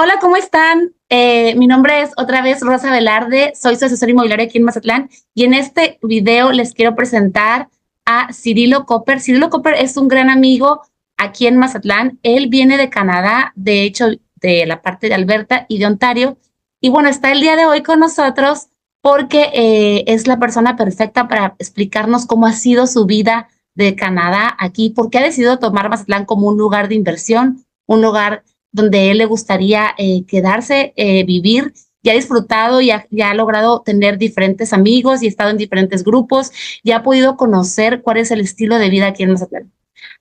Hola, ¿cómo están? Mi nombre es otra vez Rosa Velarde, soy su asesor inmobiliario aquí en Mazatlán y en este video les quiero presentar a Cyril Cooper. Cyril Cooper es un gran amigo aquí en Mazatlán. Él viene de Canadá, de hecho de la parte de Alberta y de Ontario. Y bueno, está el día de hoy con nosotros porque es la persona perfecta para explicarnos cómo ha sido su vida de Canadá aquí, por qué ha decidido tomar Mazatlán como un lugar de inversión, un lugar donde él le gustaría quedarse, vivir, y ha disfrutado y ha logrado tener diferentes amigos y ha estado en diferentes grupos y ha podido conocer cuál es el estilo de vida aquí en Mazatlán.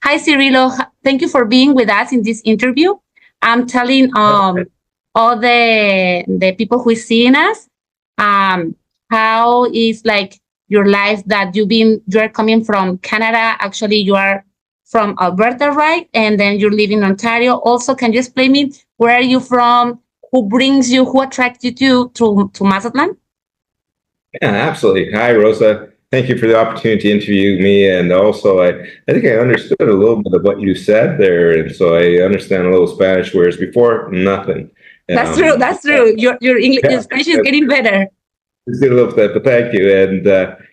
Hi, Cirilo. Thank you for being with us in this interview. I'm telling all the people who is seeing us how is like your life that you're coming from Canada. Actually, you are from Alberta, right? And then you live in Ontario. Also, can you explain me where are you from? Who attracts you to Mazatlan? Yeah, absolutely. Hi, Rosa. Thank you for the opportunity to interview me. And also, I think I understood a little bit of what you said there. And so I understand a little Spanish, whereas before, nothing. That's true. That's true. Your English, your Spanish is getting better. It's a little bit, but thank you. And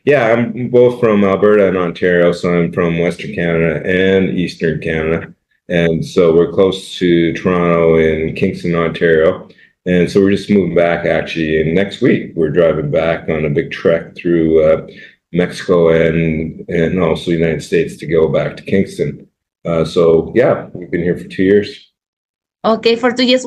yeah, I'm both from Alberta and Ontario, so I'm from Western Canada and Eastern Canada. And so we're close to Toronto and Kingston, Ontario. And so we're just moving back actually. And next week, we're driving back on a big trek through Mexico and also the United States to go back to Kingston. So yeah, we've been here for 2 years. Okay, for 2 years.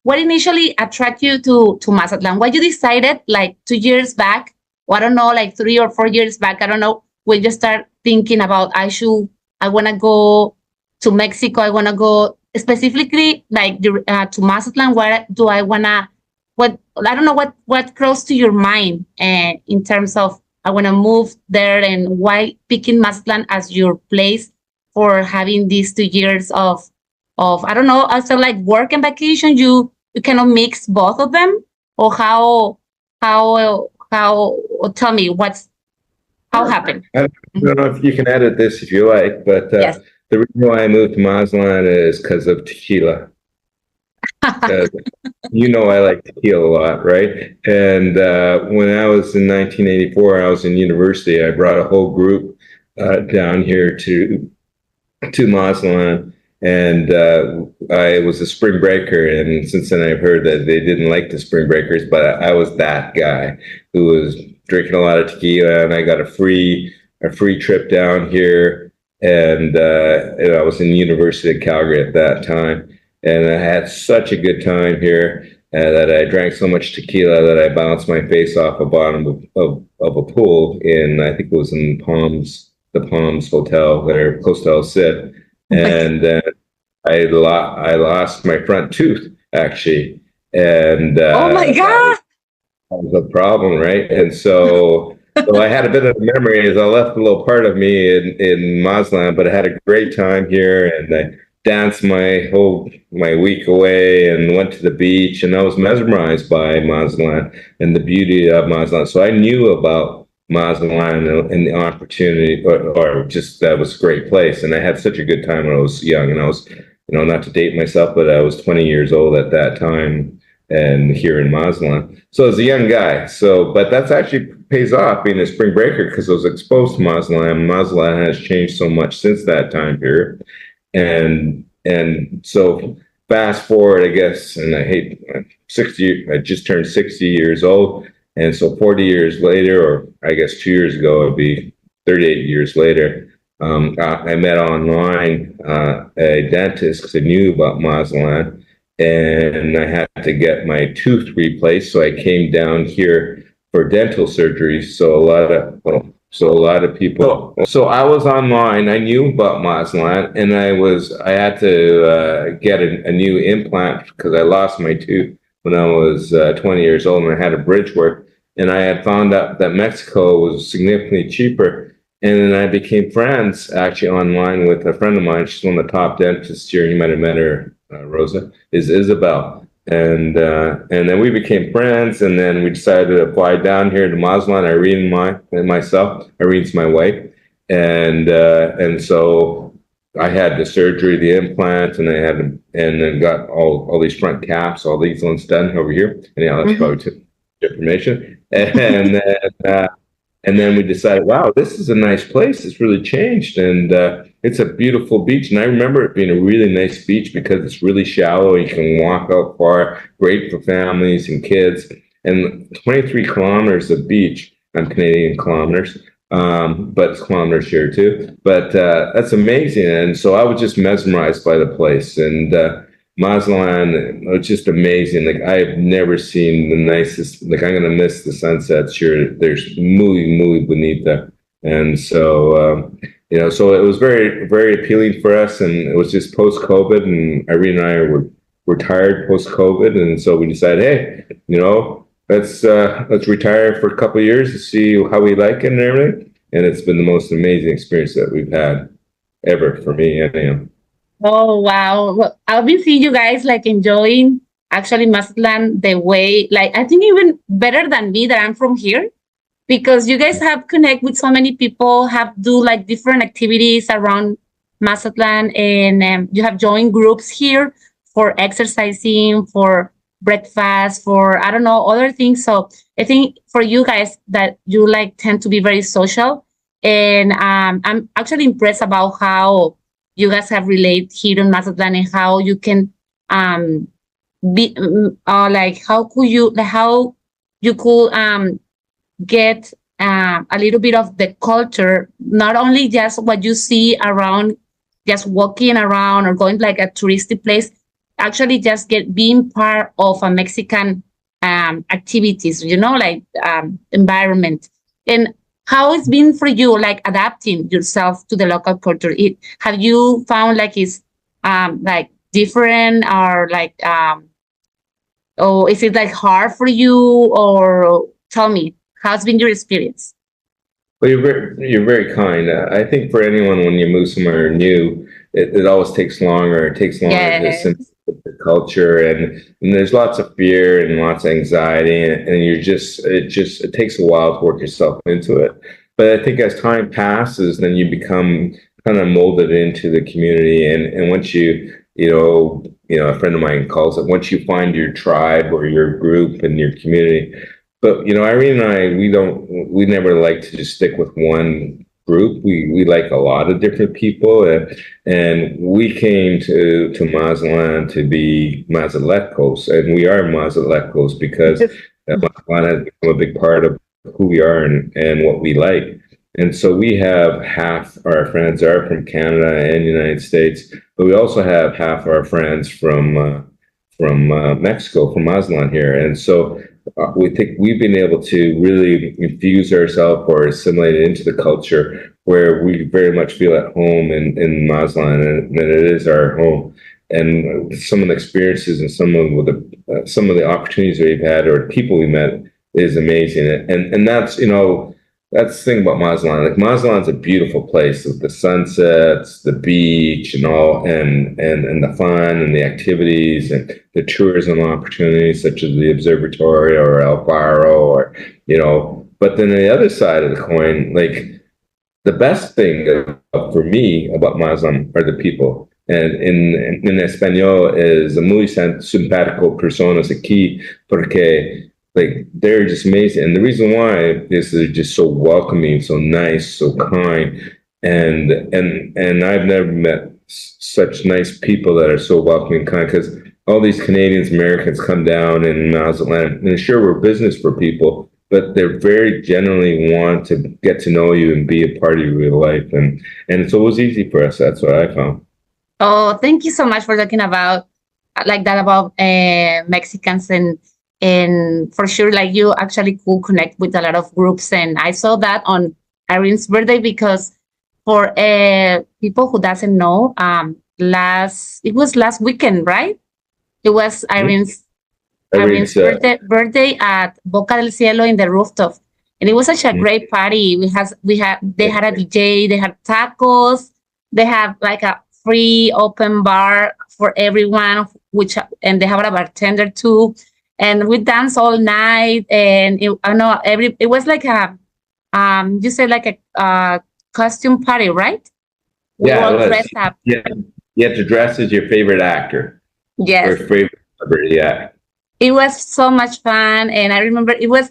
What initially attracted you to Mazatlan? Why you decided like 2 years back, or I don't know, like 3 or 4 years back, I don't know, when you start thinking about I want to go to Mexico, I want to go specifically like to Mazatlan. Where do I want to, I don't know what crossed to your mind in terms of I want to move there, and why picking Mazatlan as your place for having these 2 years of I don't know, also like work and vacation, you cannot mix both of them, or how tell me how happened. I don't know if you can edit this if you like, but yes. The reason why I moved to Mazatlán is because of tequila. You know I like tequila a lot, right? And when I was in 1984, I was in university. I brought a whole group down here to Mazatlán. And I was a spring breaker, and since then I've heard that they didn't like the spring breakers, but I was that guy who was drinking a lot of tequila, and I got a free trip down here, and I was in the University of Calgary at that time, and I had such a good time here that I drank so much tequila that I bounced my face off the bottom of a pool in, I think it was in the Palms Hotel there, close to El Cid. And I lost my front tooth actually, and oh my god, that was a problem, right? And so I had a bit of a memory as I left a little part of me in Mazatlán, but I had a great time here, and I danced my week away and went to the beach, and I was mesmerized by Mazatlán and the beauty of Mazatlán. So I knew about Mazatlán and the opportunity, or just that was a great place. And I had such a good time when I was young, and I was, not to date myself, but I was 20 years old at that time, and here in Mazatlán. So as a young guy, but that's actually pays off being a spring breaker, because I was exposed to Mazatlán. Mazatlán has changed so much since that time period, and so fast forward, I guess, and I hate 60. I just turned 60 years old. And so 40 years later, or I guess 2 years ago, it'd be 38 years later, I met online a dentist because I knew about Mazatlán, and I had to get my tooth replaced. So I came down here for dental surgery. So a lot of people. So I was online. I knew about Mazatlán, and I had to get a new implant because I lost my tooth when I was 20 years old, and I had a bridge work, and I had found out that Mexico was significantly cheaper. And then I became friends actually online with a friend of mine. She's one of the top dentists here. You might have met her, Rosa, is Isabel. And then we became friends, and then we decided to apply down here to Mazatlán. Irene's my wife. And so I had the surgery, the implant, and and then got all these front caps, all these ones done over here. And yeah, that's probably too much information. And then we decided, wow, this is a nice place. It's really changed, and it's a beautiful beach. And I remember it being a really nice beach because it's really shallow. You can walk out far, great for families and kids. And 23 kilometers of beach. I'm Canadian kilometers. But it's kilometers here too. But that's amazing. And so I was just mesmerized by the place. And Mazatlán was just amazing. Like I've never seen the nicest. Like I'm gonna miss the sunsets here. There's muy bonita. And so so it was very very appealing for us. And it was just post COVID. And Irene and I were tired post COVID. And so we decided, hey, let's retire for a couple of years to see how we like it and everything. And it's been the most amazing experience that we've had ever for me. And Oh, wow. Well, I've been seeing you guys like enjoying actually Mazatlan the way, like, I think even better than me that I'm from here, because you guys have connect with so many people, have do like different activities around Mazatlan, and you have joined groups here for exercising, for breakfast, for I don't know other things. So I think for you guys that you like tend to be very social, and I'm actually impressed about how you guys have related here in Mazatlan and how you can be like how you could get a little bit of the culture, not only just what you see around, just walking around or going like a touristy place, actually just being part of a Mexican activities, like environment. And how it's been for you, like adapting yourself to the local culture? Have you found like it's like different, or like or is it like hard for you? Or tell me, how's been your experience? Well, you're very kind. I think for anyone, when you move somewhere new, it always takes longer. It takes longer to Yes. assimilate the culture, and there's lots of fear and lots of anxiety, and it takes a while to work yourself into it. But I think as time passes, then you become kind of molded into the community, and once a friend of mine calls it, once you find your tribe or your group and your community. But Irene and I, we never like to just stick with one group. We like a lot of different people, and we came to Mazatlán to be Mazatlecos, and we are Mazatlecos because Mazatlán has become a big part of who we are and what we like. And so we have half our friends are from Canada and United States, but we also have half our friends from Mexico, from Mazatlán here, and so. We think we've been able to really infuse ourselves or assimilate into the culture where we very much feel at home in Mazatlán, and it is our home. And some of the experiences and some of the opportunities we've had or people we met is amazing. And that's that's the thing about Mazatlán. Like Mazatlan's a beautiful place with the sunsets, the beach, and all, and the fun and the activities and the tourism opportunities such as the observatory or El Faro, or But then the other side of the coin, like the best thing for me about Mazatlan are the people. And in Espanol is muy simpático personas aquí porque. Like they're just amazing, and the reason why is they're just so welcoming, so nice, so kind, and I've never met such nice people that are so welcoming and kind. Because all these Canadians, Americans come down in Mazatlán, and sure we're business for people, but they're very genuinely want to get to know you and be a part of your life, and it's always easy for us. That's what I found. Oh, thank you so much for talking about like that about Mexicans, and for sure, like you actually could connect with a lot of groups. And I saw that on Irene's birthday, because for people who doesn't know, it was last weekend, right? It was Irene's birthday at Boca del Cielo in the rooftop, and it was such a great party. They had a DJ, they had tacos, they have like a free open bar for everyone, and they have a bartender too. And we danced all night, and it was like a you said like a costume party, right? We Yeah, it all was. dressed up. Yeah, you had to dress as your favorite actor or Yes, favorite celebrity. Yeah. it was so much fun. And I remember it was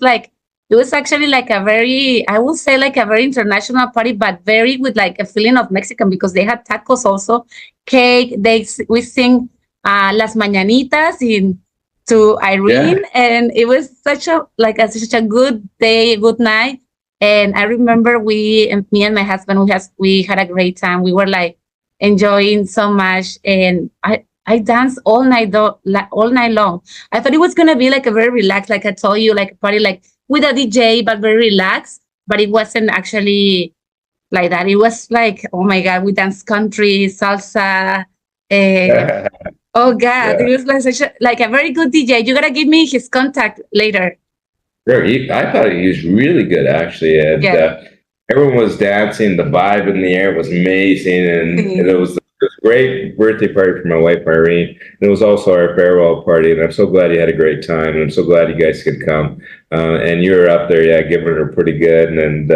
actually like a very, I would say like a very international party, but very with like a feeling of Mexican because they had tacos also, cake. We sing Las Mañanitas to Yeah. Irene. And it was such a good day, good night. And I remember me and my husband, we had a great time. We were like enjoying so much. And I danced all night long. I thought it was gonna be like a very relaxed, like I told you, like a party like with a DJ, but very relaxed. But it wasn't actually like that. It was like, oh my God, we danced country, salsa. Uh, oh God, Yeah. it was like like a very good DJ. You gotta give me his contact later. Sure. I thought he was really good, actually. And Yeah. everyone was dancing. The vibe in the air was amazing. And it was a great birthday party for my wife, Irene. And it was also our farewell party. And I'm so glad you had a great time. And I'm so glad you guys could come. And you were up there, yeah, giving her pretty good. And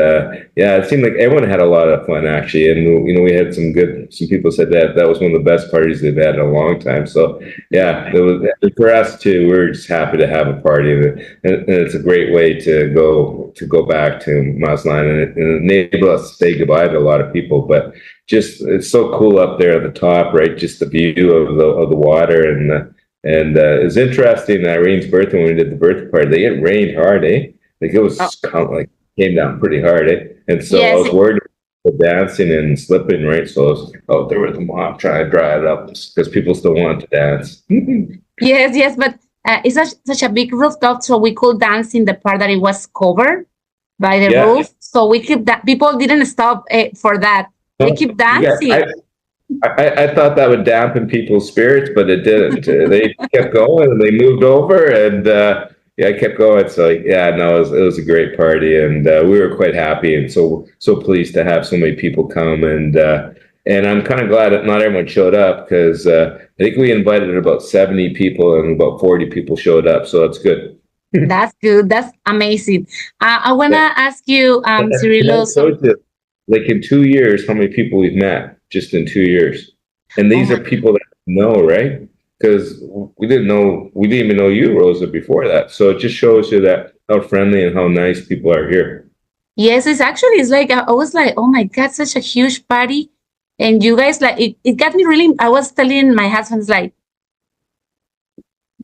yeah, it seemed like everyone had a lot of fun, actually. And, we had some people said that was one of the best parties they've had in a long time. So, yeah, it was for us, too. We're just happy to have a party. And it's a great way to go back to Mazatlán and enable us to say goodbye to a lot of people. But just it's so cool up there at the top, right? Just the view of the water and it's interesting. Irene's birthday when we did the birthday party, it rained hard, eh? Like it was Oh, like came down pretty hard, eh? And so I yes, was worried about dancing and slipping, right? So I was out there with the mop trying to dry it up because people still want to dance. yes. But it's such a big rooftop, so we could dance in the part that it was covered by the Yeah. roof. So we keep that. People didn't stop for that. They keep dancing. I thought that would dampen people's spirits, but it didn't. They kept going and they moved over, and yeah, I kept going. So yeah, no, it was a great party, and we were quite happy and so pleased to have so many people come, and I'm kind of glad that not everyone showed up because I think we invited about 70 people and about 40 people showed up, so that's good. That's good. That's amazing. I wanna Yeah. ask you, And I Cirilo. So, told you, like in 2 years, how many people we've met just in 2 years. And oh these my, are people that know, right? Because we didn't even know you, Rosa, before that. So it just shows you that how friendly and how nice people are here. yes, it's like I was like, oh my God, such a huge party, and you guys like it got me really. I was telling my husband, it's like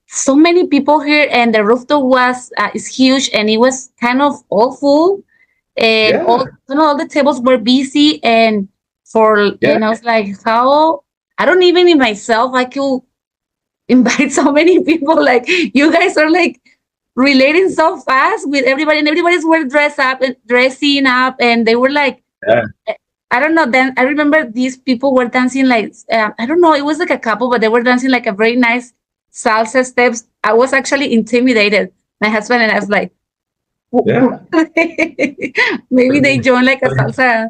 so many people here, and the rooftop was is huge, and it was kind of all full, and Yeah, all the tables were busy, yeah, and I was like, how I don't even in myself I could invite so many people. Like you guys are like relating so fast with everybody, and everybody's were dressing up, and they were like, yeah. I don't know. Then I remember these people were dancing like I don't know. It was like a couple, but they were dancing like a very nice salsa steps. I was actually intimidated. My husband and I was like, Yeah. maybe they joined like a salsa.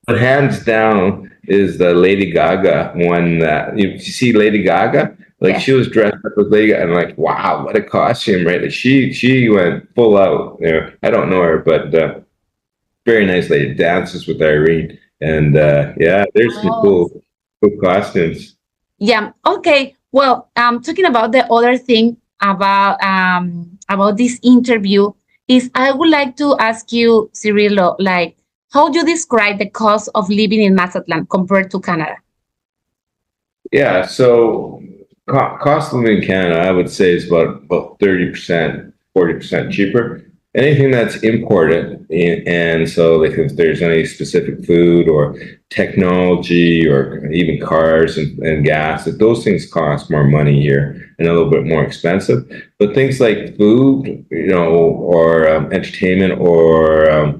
But hands down is the Lady Gaga one that you see Lady Gaga? Like Yes. she was dressed up as Lady Gaga and like, wow, what a costume, right? Like she went full out. I don't know her, but very nice lady, dances with Irene. And yeah, there's some Oh, cool costumes. yeah. Okay. Well, talking about the other thing about this interview is I would like to ask you, Cirilo, like how do you describe the cost of living in Mazatlan compared to Canada? Yeah, so cost of living in Canada, I would say is about 30%, 40% cheaper. Anything that's imported, and so like if there's any specific food or technology or even cars and gas, that those things cost more money here and a little bit more expensive. But things like food, or entertainment or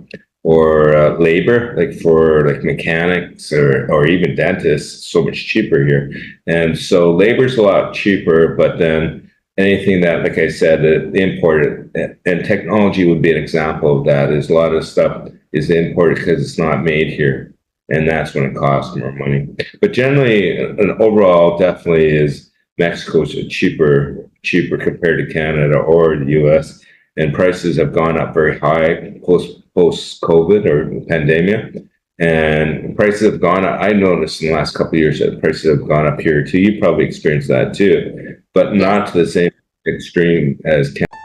labor, like for like mechanics or even dentists, so much cheaper here. And so labor's a lot cheaper, but then anything that, like I said, imported, and technology would be an example of that. Is a lot of stuff is imported because it's not made here, and that's when it costs more money. But generally, an overall, definitely is Mexico's cheaper compared to Canada or the U.S. And prices have gone up very high post COVID or pandemic. and prices have gone up. I noticed in the last couple of years that prices have gone up here too. You probably experienced that too, but not to the same extreme as Canada.